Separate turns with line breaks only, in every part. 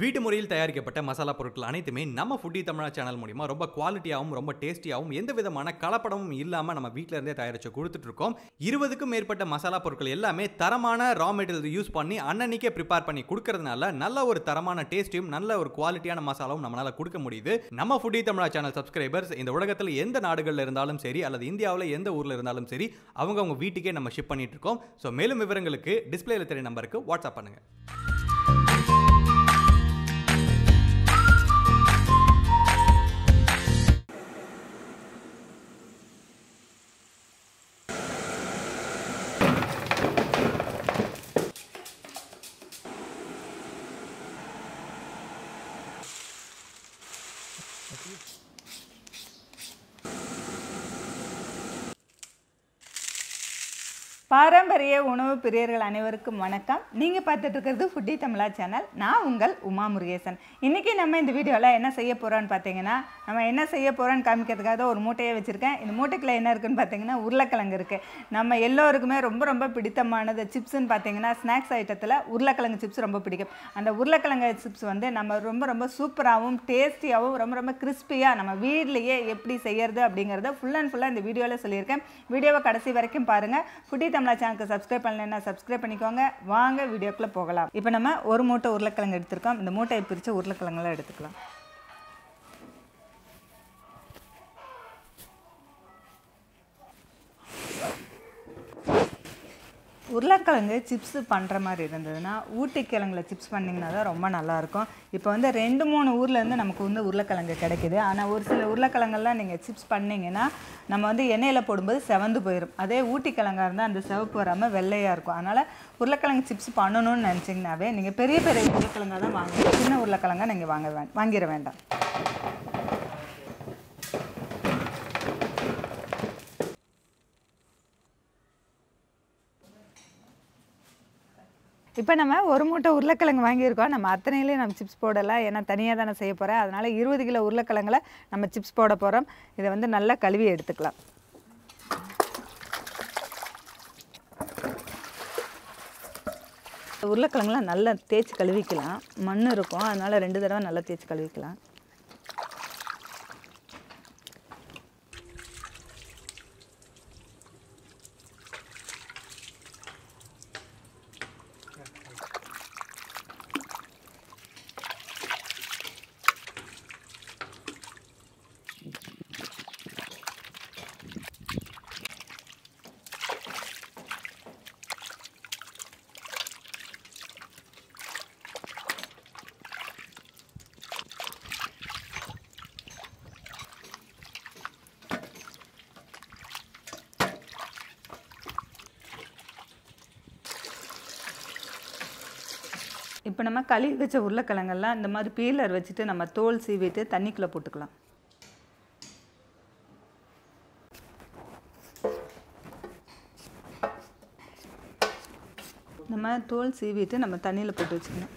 வீட்டு முறையில் தயாரிக்கப்பட்ட மசாலா பொருட்கள் அனைத்துமே நம்ம ஃபுட்டி தமிழா சேனல் மூலமா ரொம்ப குவாலிட்டியாகவும் ரொம்ப டேஸ்டியாகவும் எந்த விதமான கலப்படமும் இல்லாமல் நம்ம வீட்டில இருந்தே தயாரிச்சு கொடுத்துட்டு இருக்கோம். 20க்கும் மேற்பட்ட மசாலா பொருட்கள் எல்லாமே தரமான ரா மெட்டீரியல் யூஸ் பண்ணி அன்னன்னைக்கே ப்ரிப்பேர் பண்ணி கொடுக்கறதுனால நல்ல ஒரு தரமான டேஸ்டியும் நல்ல ஒரு குவாலிட்டியான மசாலாவும் நம்மளால கொடுக்க முடியுது. நம்ம ஃபுட்டி தமிழா சேனல் சப்ஸ்கிரைபர்ஸ் இந்த உலகத்தில் எந்த நாடுகளில் இருந்தாலும் சரி அல்லது இந்தியாவில் எந்த ஊரில் இருந்தாலும் சரி அவங்க வீட்டுக்கே நம்ம ஷிப் பண்ணிட்டு இருக்கோம். ஸோ மேலும் விவரங்களுக்கு டிஸ்பிளேல தெரிய நம்பருக்கு வாட்ஸ்அப் பண்ணுங்க.
பாரம்பரிய உணவு பிரியர்கள் அனைவருக்கும் வணக்கம். நீங்கள் பார்த்துட்டு இருக்கிறது ஃபுட்டி தமிழா சேனல். நான் உங்கள் உமா முருகேசன். இன்றைக்கி நம்ம இந்த வீடியோவில் என்ன செய்ய போகிறோன்னு பார்த்தீங்கன்னா, நம்ம என்ன செய்ய போகிறோன்னு காமிக்கிறதுக்காக தான் ஒரு மூட்டையை வச்சுருக்கேன். இந்த மூட்டைக்குள்ள என்ன இருக்குதுன்னு பார்த்தீங்கன்னா உருளைக்கிழங்கு இருக்குது. நம்ம எல்லோருக்குமே ரொம்ப ரொம்ப பிடித்தமானது சிப்ஸ்ன்னு பார்த்தீங்கன்னா ஸ்நாக்ஸ் ஐட்டத்தில் உருளைக்கிழங்கு சிப்ஸ் ரொம்ப பிடிக்கும். அந்த உருளைக்கிழங்கு சிப்ஸ் வந்து நம்ம ரொம்ப ரொம்ப சூப்பராகவும் டேஸ்டியாகவும் ரொம்ப ரொம்ப கிறிஸ்பியாக நம்ம வீட்லேயே எப்படி செய்யறது அப்படிங்கிறத ஃபுல் அண்ட் ஃபுல்லாக இந்த வீடியோவில் சொல்லியிருக்கேன். வீடியோவை கடைசி வரைக்கும் பாருங்கள். ஃபுட்டி தமிழா சேனலுக்கு சப்ஸ்கிரைப் பண்ணலைன்னா சப்ஸ்கிரைப் பண்ணிக்கோங்க. வாங்க வீடியோக்குள்ளே போகலாம். இப்போ நம்ம ஒரு மூட்டை உருளைக்கிழங்கு எடுத்துருக்கோம். இந்த மூட்டையை பிரித்து உருளைக்கிழங்குலாம் எடுத்துக்கலாம். உருளைக்கிழங்கு சிப்ஸ் பண்ணுற மாதிரி இருந்ததுன்னா ஊட்டி கிழங்குல சிப்ஸ் பண்ணிங்கன்னா தான் ரொம்ப நல்லாயிருக்கும். இப்போ வந்து 2-3 ஊர்லேருந்து நமக்கு வந்து உருளைக்கிழங்கு கிடைக்கிது. ஆனால் ஒரு சில உருளைக்கிழங்கெல்லாம் நீங்கள் சிப்ஸ் பண்ணிங்கன்னா நம்ம வந்து எண்ணெயில் போடும்போது செவந்து போயிடும். அதே ஊட்டி கிழங்காக இருந்தால் அந்த செவப்பு வராமல் வெள்ளையாக இருக்கும். அதனால் உருளைக்கிழங்கு சிப்ஸ் பண்ணணும்னு நினச்சிங்கனாவே நீங்கள் பெரிய பெரிய உருளைக்கிழங்காக தான் வாங்கணும். சின்ன உருளைக்கிழங்கா நீங்கள் வாங்கிட வேண்டாம். இப்போ நம்ம ஒரு மூட்டை உருளைக்கிழங்கு வாங்கியிருக்கோம். நம்ம அத்தனையிலையும் நம்ம சிப்ஸ் போடலாம். ஏன்னா தனியாக தானே செய்ய போகிறேன். அதனால் 20 கிலோ உருளைக்கிழங்குல நம்ம சிப்ஸ் போட போகிறோம். இதை வந்து நல்லா கழுவி எடுத்துக்கலாம். உருளைக்கிழங்குலாம் நல்லா தேய்ச்சி கழுவிக்கலாம். மண் இருக்கும், அதனால் 2 தடவை நல்லா தேய்ச்சி கழுவிக்கலாம். இப்போ நம்ம கழுவி வச்ச உருளைக்கிழங்கெல்லாம் இந்த மாதிரி பீலர் வச்சுட்டு நம்ம தோல் சீவிட்டு தண்ணிக்குள்ளே போட்டுக்கலாம். நம்ம தோல் சீவிட்டு நம்ம தண்ணியில் போட்டு வச்சுக்கணும்.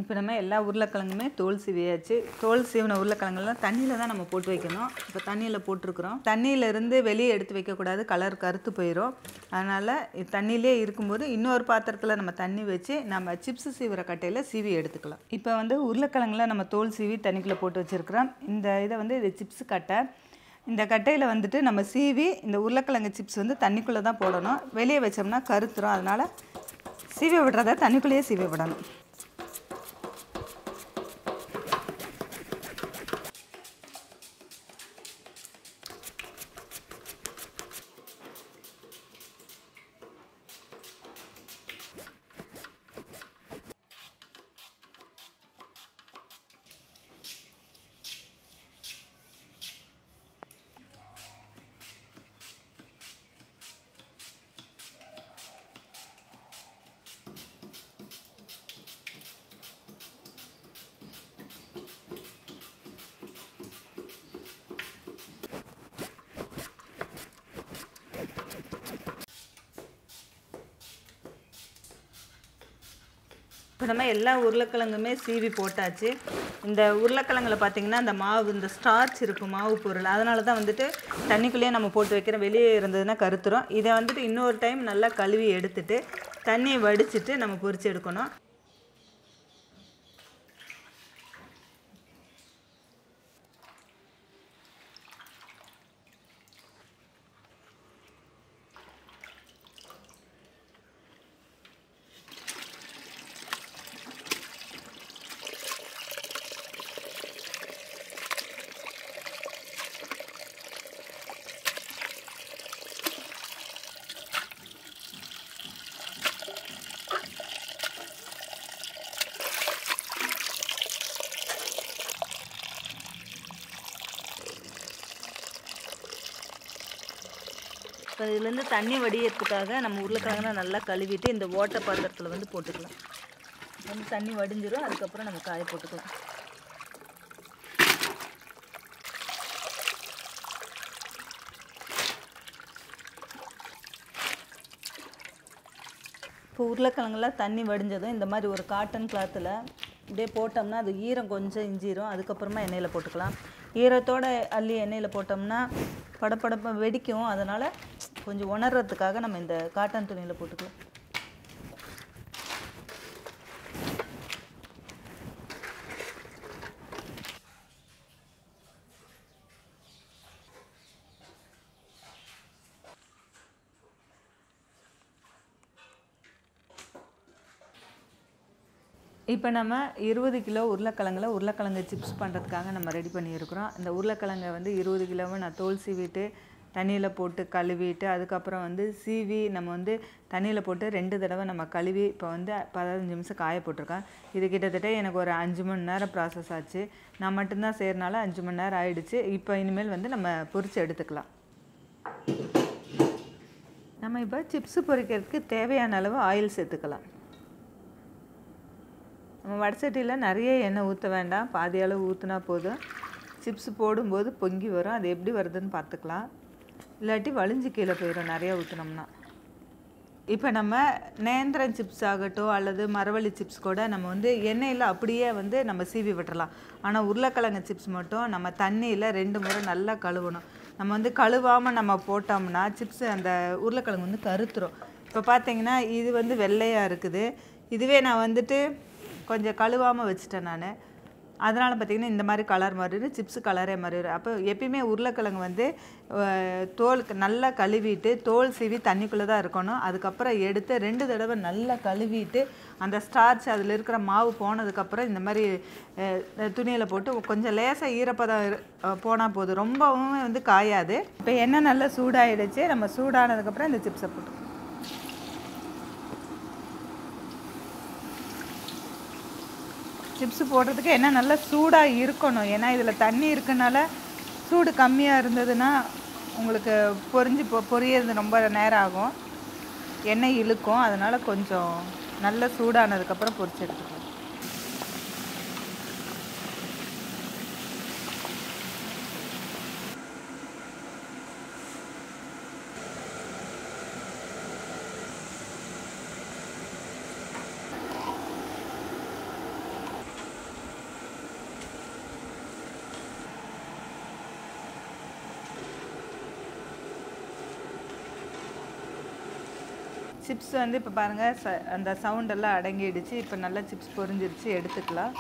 இப்போ நம்ம எல்லா உருளைக்கிழங்குமே தோல் சீவியாச்சு. தோல் சீவின உருளைக்கிழங்குலாம் தண்ணியில் தான் நம்ம போட்டு வைக்கணும். இப்போ தண்ணியில் போட்டிருக்கிறோம். தண்ணியிலேருந்து வெளியே எடுத்து வைக்கக்கூடாது, கலர் கருத்து போயிடும். அதனால் தண்ணியிலே இருக்கும்போது இன்னொரு பாத்திரத்தில் நம்ம தண்ணி வச்சு நம்ம சிப்ஸு சீவிர கட்டையில் சீவி எடுத்துக்கலாம். இப்போ வந்து உருளைக்கிழங்குல நம்ம தோல் சீவி தண்ணிக்குள்ளே போட்டு வச்சுருக்கிறோம். இந்த இதை வந்து இது சிப்ஸு கட்டை. இந்த கட்டையில் வந்துட்டு நம்ம சீவி இந்த உருளைக்கிழங்கு சிப்ஸ் வந்து தண்ணிக்குள்ளே தான் போடணும். வெளியே வச்சோம்னா கருத்துரும். அதனால் சீவி விடுறத தண்ணிக்குள்ளேயே சீவி விடணும். இப்போ நம்ம எல்லா உருளைக்கிழங்குமே சீவி போட்டாச்சு. இந்த உருளைக்கிழங்குல பார்த்திங்கன்னா இந்த மாவு, இந்த ஸ்டார்ச் இருக்கும் மாவு பொருள், அதனால தான் வந்துட்டு தண்ணிக்குள்ளேயே நம்ம போட்டு வைக்கிறோம். வெளியே இருந்ததுன்னா கருத்துரும். இதை வந்துட்டு இன்னொரு டைம் நல்லா கழுவி எடுத்துட்டு தண்ணியை வடிச்சிட்டு நம்ம பொரிச்சு எடுக்கணும். இப்போ இதுலேருந்து தண்ணி வடிகிறதுக்காக நம்ம உருளைக்கிழங்குனா நல்லா கழுவிட்டு இந்த ஓட்டை பாத்திரத்தில் வந்து போட்டுக்கலாம். வந்து தண்ணி வடிஞ்சிடும். அதுக்கப்புறம் நம்ம காய போட்டுக்கலாம். இப்போ உருளைக்கிழங்குலாம் தண்ணி வடிஞ்சதும் இந்த மாதிரி ஒரு காட்டன் கிளாத்தில் இப்படியே போட்டோம்னா அது ஈரம் கொஞ்சம் இஞ்சிரும். அதுக்கப்புறமா எண்ணெயில் போட்டுக்கலாம். ஈரத்தோடு அள்ளி எண்ணெயில் போட்டோம்னா படப்படப்பாக வெடிக்கும். அதனால் கொஞ்சம் உணர்றதுக்காக நம்ம இந்த காட்டன் துணியில் போட்டுக்கலாம். இப்போ நம்ம 20 கிலோ உருளைக்கிழங்கு சிப்ஸ் பண்ணுறதுக்காக நம்ம ரெடி பண்ணியிருக்கிறோம். இந்த உருளைக்கிழங்கை வந்து 20 கிலோவை நான் தோல் சீவிட்டு தண்ணியில் போட்டு கழுவிட்டு அதுக்கப்புறம் வந்து சீவி நம்ம வந்து தண்ணியில் போட்டு 2 தடவை நம்ம கழுவி இப்போ வந்து 15 நிமிஷம் காய போட்டிருக்கேன். இது கிட்டத்தட்ட எனக்கு ஒரு 5 மணி நேரம் ப்ராசஸ் ஆச்சு. நான் மட்டும்தான் செய்கிறனால 5 மணி நேரம் ஆயிடுச்சு. இப்போ இனிமேல் வந்து நம்ம பொரித்து எடுத்துக்கலாம். நம்ம இப்போ சிப்ஸு பொரிக்கிறதுக்கு தேவையான அளவு ஆயில் சேர்த்துக்கலாம். நம்ம வடசட்டியில் நிறைய எண்ணெய் ஊற்ற வேண்டாம், பாதி அளவு ஊற்றினா போதும். சிப்ஸ் போடும்போது பொங்கி வரும். அது எப்படி வருதுன்னு பார்த்துக்கலாம். இல்லாட்டி வலிஞ்சு கீழே போயிடும் நிறைய ஊற்றினோம்னா. இப்போ நம்ம நேந்திரம் சிப்ஸ் ஆகட்டும் அல்லது மரவள்ளி சிப்ஸ் கூட நம்ம வந்து எண்ணெயில் அப்படியே வந்து நம்ம சீவி விட்டுறலாம். ஆனால் உருளைக்கிழங்கு சிப்ஸ் மட்டும் நம்ம தண்ணியில் 2 முறை நல்லா கழுவணும். நம்ம வந்து கழுவாமல் நம்ம போட்டோம்னா சிப்ஸ் அந்த உருளைக்கிழங்கு வந்து கருத்துரும். இப்போ பார்த்தீங்கன்னா இது வந்து வெள்ளையாக இருக்குது. இதுவே நான் வந்துட்டு கொஞ்சம் கழுவாமல் வச்சுட்டேன் நான். அதனால் பார்த்திங்கன்னா இந்த மாதிரி கலர் மாறிடும், சிப்ஸு கலரே மாறிடும். அப்போ எப்பயுமே உருளைக்கிழங்கு வந்து தோலுக்கு நல்லா கழுவிட்டு தோல் சீவி தண்ணிக்குள்ளே தான் இருக்கணும். அதுக்கப்புறம் எடுத்து 2 தடவை நல்லா கழுவிட்டு அந்த ஸ்டார்ச் அதில் இருக்கிற மாவு போனதுக்கப்புறம் இந்த மாதிரி துணியில் போட்டு கொஞ்சம் லேசாக ஈரப்பதம் போனால் போதும், ரொம்பவும் வந்து காயாது. இப்போ எண்ணெய் நல்லா சூடாகிடுச்சு. நம்ம சூடானதுக்கப்புறம் இந்த சிப்ஸை போட்டு சிப்ஸு போடுறதுக்கு என்ன நல்லா சூடாக இருக்கணும். ஏன்னா இதில் தண்ணி இருக்கனால சூடு கம்மியாக இருந்ததுன்னா உங்களுக்கு பொரியறது ரொம்ப நேரம் ஆகும், எண்ணெய் இழுக்கும். அதனால் கொஞ்சம் நல்லா சூடானதுக்கப்புறம் பொரிச்சு எடுத்துக்கலாம். சிப்ஸ் வந்து இப்போ பாருங்கள் அந்த சவுண்டெல்லாம் அடங்கிடுச்சு. இப்போ நல்லா சிப்ஸ் பொரிஞ்சிருச்சு, எடுத்துக்கலாம்.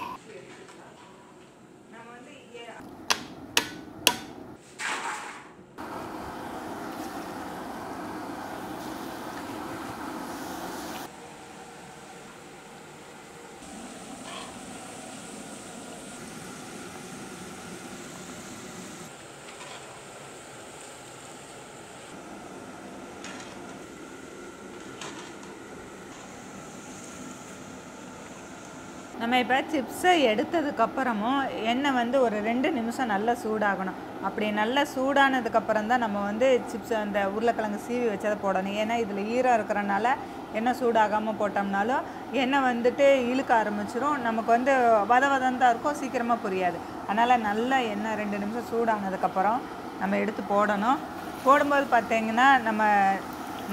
நம்ம இப்போ சிப்ஸை எடுத்ததுக்கப்புறமும் எண்ணெய் வந்து ஒரு 2 நிமிஷம் நல்லா சூடாகணும். அப்படி நல்லா சூடானதுக்கப்புறம் தான் நம்ம வந்து சிப்ஸ் அந்த உருளைக்கிழங்கு சீவி வச்சதை போடணும். ஏன்னா இதில் ஈரம் இருக்கிறனால எண்ணெய் சூடாகாமல் போட்டோம்னாலும் எண்ணெய் வந்துட்டு இழுக்க ஆரம்பிச்சிடும். நமக்கு வந்து வதவதம் தான் இருக்கும், சீக்கிரமாக புரியாது. அதனால் நல்லா எண்ணெய் 2 நிமிஷம் சூடானதுக்கப்புறம் நம்ம எடுத்து போடணும். போடும்போது பார்த்திங்கன்னா நம்ம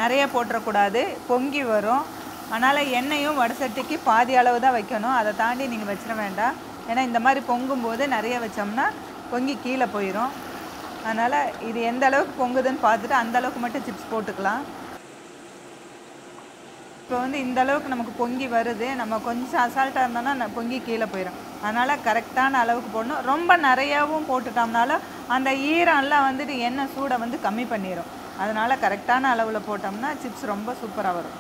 நிறைய போட்டுறக்கூடாது, பொங்கி வரும். அதனால் எண்ணெயும் வடை சட்டிக்கு பாதி அளவு தான் வைக்கணும், அதை தாண்டி நீங்கள் வச்சிட வேண்டாம். ஏன்னா இந்த மாதிரி பொங்கும்போது நிறைய வச்சோம்னா பொங்கி கீழே போயிடும். அதனால் இது எந்த அளவுக்கு பொங்குதுன்னு பார்த்துட்டு அந்த அளவுக்கு மட்டும் சிப்ஸ் போட்டுக்கலாம். இப்போ வந்து இந்த அளவுக்கு நமக்கு பொங்கி வருது, நம்ம கொஞ்சம் அசால்ட்டாக இருந்தோம்னா பொங்கி கீழே போயிடும். அதனால் கரெக்டான அளவுக்கு போடணும். ரொம்ப நிறையாவும் போட்டுட்டோம்னாலும் அந்த ஈரம்லாம் வந்துட்டு எண்ணெய் சூடை வந்து கம்மி பண்ணிடும். அதனால் கரெக்டான அளவில் போட்டோம்னா சிப்ஸ் ரொம்ப சூப்பராக வரும்.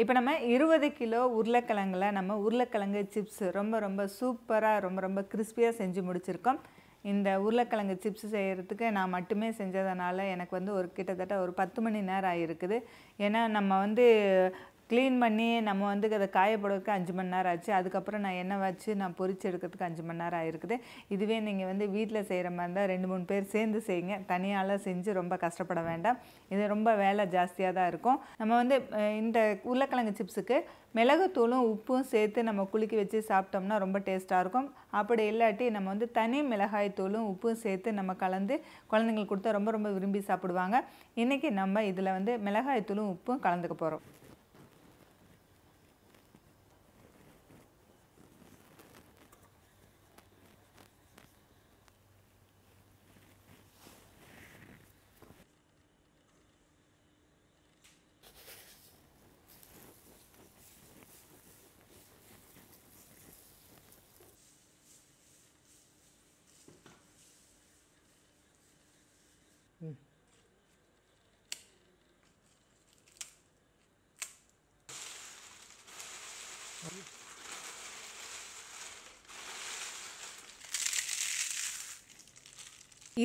இப்போ நம்ம 20 கிலோ உருளைக்கிழங்குல நம்ம உருளைக்கிழங்கு சிப்ஸ் ரொம்ப சூப்பராக ரொம்ப கிறிஸ்பியாக செஞ்சு முடிச்சிருக்கோம். இந்த உருளைக்கிழங்கு சிப்ஸ் செய்கிறதுக்கு நான் மட்டுமே செஞ்சதுனால எனக்கு வந்து கிட்டத்தட்ட ஒரு 10 மணி நேரம் ஆகிருக்குது. ஏன்னா நம்ம வந்து க்ளீன் பண்ணி நம்ம வந்து அதை காயப்படுறதுக்கு 5 மணி நேரம் ஆச்சு. அதுக்கப்புறம் நான் எண்ணெய் வச்சு நான் பொரிச்சு எடுக்கிறதுக்கு 5 மணி நேரம் ஆகிருக்குது. இதுவே நீங்கள் வந்து வீட்டில் செய்கிற மாதிரி இருந்தால் 2-3 பேர் சேர்ந்து செய்யுங்க. தனியால் செஞ்சு ரொம்ப கஷ்டப்பட வேண்டாம். இது ரொம்ப வேலை ஜாஸ்தியாக தான் இருக்கும். நம்ம வந்து இந்த உருளைக்கிழங்கு சிப்ஸுக்கு மிளகுத்தூளும் உப்பும் சேர்த்து நம்ம குலுக்கி வச்சு சாப்பிட்டோம்னா ரொம்ப டேஸ்ட்டாக இருக்கும். அப்படி இல்லாட்டி நம்ம வந்து தனி மிளகாய் தூளும் உப்பும் சேர்த்து நம்ம கலந்து குழந்தைங்களுக்கு கொடுத்தா ரொம்ப விரும்பி சாப்பிடுவாங்க. இன்றைக்கி நம்ம இதில் வந்து மிளகாய் தூளும் உப்பும் கலந்துக்க போகிறோம். ம்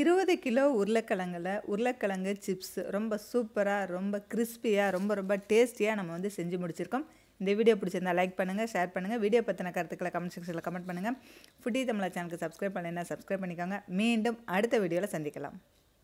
20 கிலோ உருளைக்கிழங்கு சிப்ஸ் ரொம்ப சூப்பராக ரொம்ப கிறிஸ்பியாக ரொம்ப டேஸ்டியாக நம்ம வந்து செஞ்சு முடிச்சிருக்கோம். இந்த வீடியோ பிடிச்சிருந்தா லைக் பண்ணுங்கள், ஷேர் பண்ணுங்கள். வீடியோ பற்றின கருத்துக்களை கமெண்ட் செக்ஷனில் கமெண்ட் பண்ணுங்கள். ஃபுட்டி தமிழா சேனலுக்கு சப்ஸ்கிரைப் பண்ணலைன்னா சப்ஸ்கிரைப் பண்ணிக்கோங்க. மீண்டும் அடுத்த வீடியோவில் சந்திக்கலாம்.